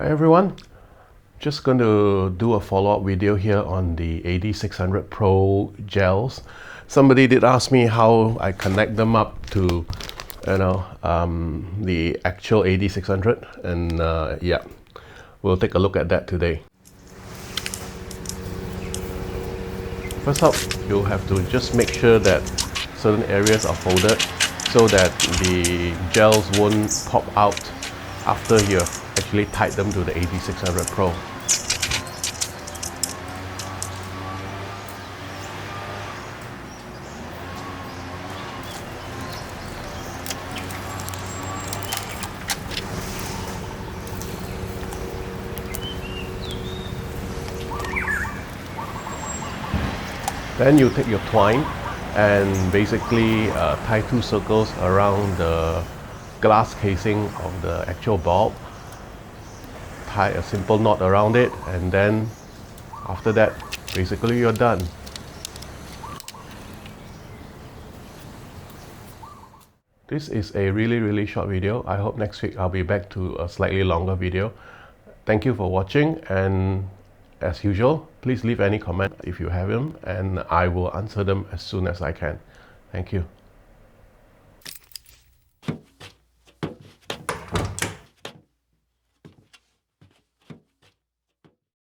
Hi everyone, just going to do a follow-up video here on the AD600 Pro gels. Somebody did ask me how I connect them up to, the actual AD600, and yeah, we'll take a look at that today. First up, you'll have to just make sure that certain areas are folded so that the gels won't pop out after you've actually tied them to the AD600 Pro. Then you take your twine and basically tie two circles around the glass casing of the actual bulb. Tie a simple knot around it, and then after that, basically you're done. This is a really short video. I hope next week I'll be back to a slightly longer video. Thank you for watching, and as usual, please leave any comment if you have them, and I will answer them as soon as I can. Thank you.